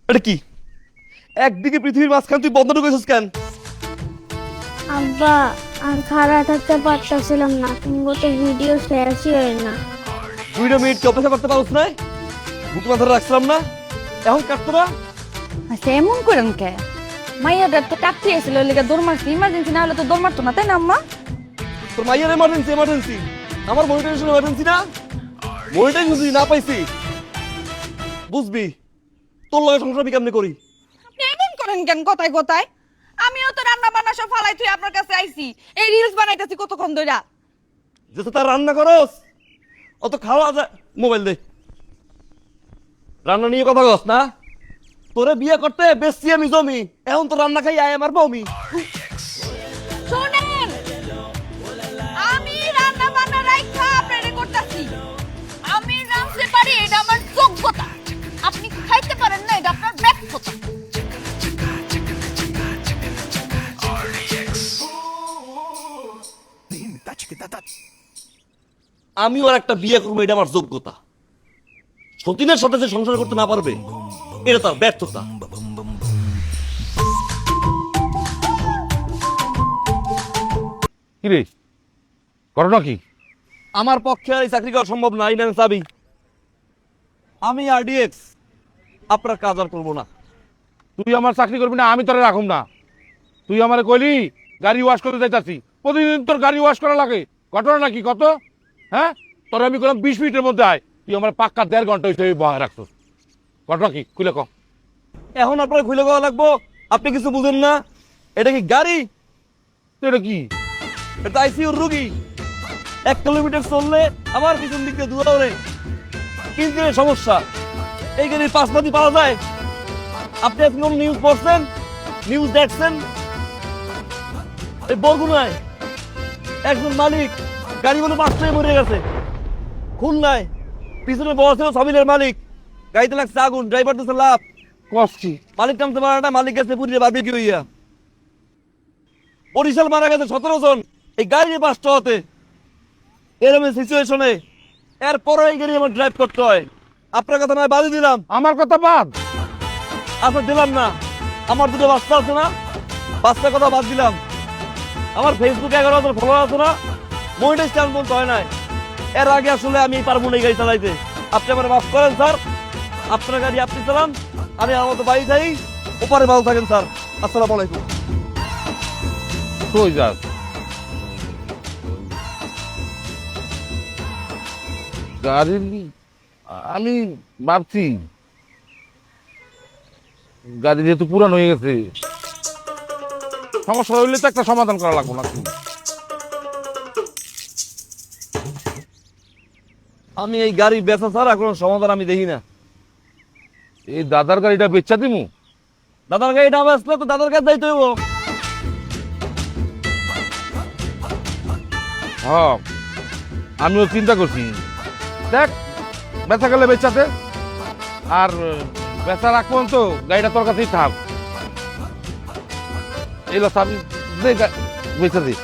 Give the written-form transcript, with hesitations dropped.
এটা কি একদিকে পৃথিবীর মাঝখান তুই বন্ধ ঢুকেছিস কেন? আব্বা আর খারাপ থাকতে পারতেছিলাম না, কিন্তু তো ভিডিও শেয়ারই হয় না। 2 মিনিট কি অপেক্ষা করতে পারছ না? বুক মাথা রাখছিলাম না, এখন কাটতো না? আচ্ছা এমন করেন কে? মাইয়াদের তো কাটতে এসেছিল লেগে দৌড় মারছি, ইমার্জেন্সি না হলে তো দৌড় মারতো না, তাই না আম্মা? তোর মাইয়ার এমার্জেন্সি আমার মনিটাইজেশন এমার্জেন্সি না? মনিটাইজেশন যদি না পাইছি বুঝবি তোর লগে সংসার আমি কেমনে করি। আপনি এমন করেন কেন কথায় কথায়? আমিও তো রান্না বান্না সব ফালাই তুই আপনার কাছে আইছি, এই রিলস বানাইতেছি কতক্ষণ ধরে। যেটা তার রান্না করস অত খাওয়া যায়। মোবাইল দে, রান্না নিয়ে কথা কস না? তোরে বিয়ে করতে বেশি আমি জমি, এখন তো রান্না খাই আয় আমার বমি। শুনেন, আমি রান্না বান্না রাইখা আপনারে করতেছি, আমি রাঁধতে পারি, এটা আমার যোগ্যতা। আপনি খাইতে পারেন না, এটা আপনার ব্যর্থতা। আমি ওর একটা বিয়ে করবো, এটা আমার যোগ্যতা। সতীনের সাথে যে সংসার করতে না পারবে এটা তার ব্যর্থতা। কি রে ঘটনা কি? আমার পক্ষে আর এই চাকরি করা সম্ভব না, না চাবি। আমি আরডিএক্স, আপনার কাজ আর করবো না। তুই আমার চাকরি করবি না, আমি তোরে রাখুম না। তুই আমারে কইলি গাড়ি ওয়াশ করতে যাইতাছি, প্রতিদিন তোর গাড়ি ওয়াশ করা লাগে। ঘটনা নাকি কত? হ্যাঁ, তোর আমি করলাম 20 মিনিটের মধ্যে আয়, তুই আমার পাক্কা 1.5 ঘন্টা হিসেবে বহায় রাখছিস। ঘটনা কি খুলে ক। এখন আপনার খুলে দেওয়া লাগবো? আপনি কিছু বুঝেন না? এটা কি গাড়ি? এটা কি? এটা আইসিইউর রুগী। 1 কিলোমিটার চললে আমার পিছন দিক দিয়ে দৌড়াবে, কিন্তু সমস্যা এই গাড়ির পাশপাতি পাওয়া যায়। আপনি আজকে কোন নিউজ পড়ছেন, নিউজ দেখছেন? এই বরগুনায় একজন মালিক গাড়ি মনে পাঁচটায় মরে গেছে। খুলনায় পিছনে বসা ছিল সাবিলের মালিক, গাড়িতে লাগছে আগুন, ড্রাইভার দিচ্ছে লাভ। কস কি? মালিক নামতে পারে না, মালিক গেছে পুরীরে বারবিকিউ হইয়া। বরিশাল মারা গেছে 17 জন এই গাড়ি 5টা হতে। এরকম সিচুয়েশনে এরপরে এই গাড়ি আমার ড্রাইভ করতে হয়। আপনার কথা নয় বাদই দিলাম। আমার কথা বাদ। আচ্ছা দিলাম না, আমার 2টো বাচ্চা আছে না, বাচ্চার কথা বাদ দিলাম। আমার ফেসবুকে 11,000 ফলোয়ার আছে না, মনিটাইজ কেমন বলতে হয় নাই। এর আগে আসলে আমি পারবো না এই গাড়ি চালাইতে। আপনি আমার মাফ করেন স্যার, আপনার গাড়ি আপনি চালান, আমি আমার মতো বাড়ি যাই। ওপারে ভালো থাকেন স্যার, আসসালামু আলাইকুম। তুই যাস। গাড়ি আমি ভাবছি গাড়ি যেহেতু পুরান হয়ে গেছে, সমস্যা হইলে তো একটা সমাধান করা লাগবে নাকি? আমি এই গাড়ি বেচা ছাড়া কোনো সমাধান আমি দেখি না। এই দাদার গাড়িটা বেচা দিমু? দাদার গাড়ি না বেচলে তো দাদার কাছে যাইতে হইব। হ্যাঁ, আমিও চিন্তা করছি। দেখ, বেচা গেলে বেচাতে, আর বেচা রাখবো তো গাড়িটা তোর কাছেই থাক। এই চাবি বেচা দিই।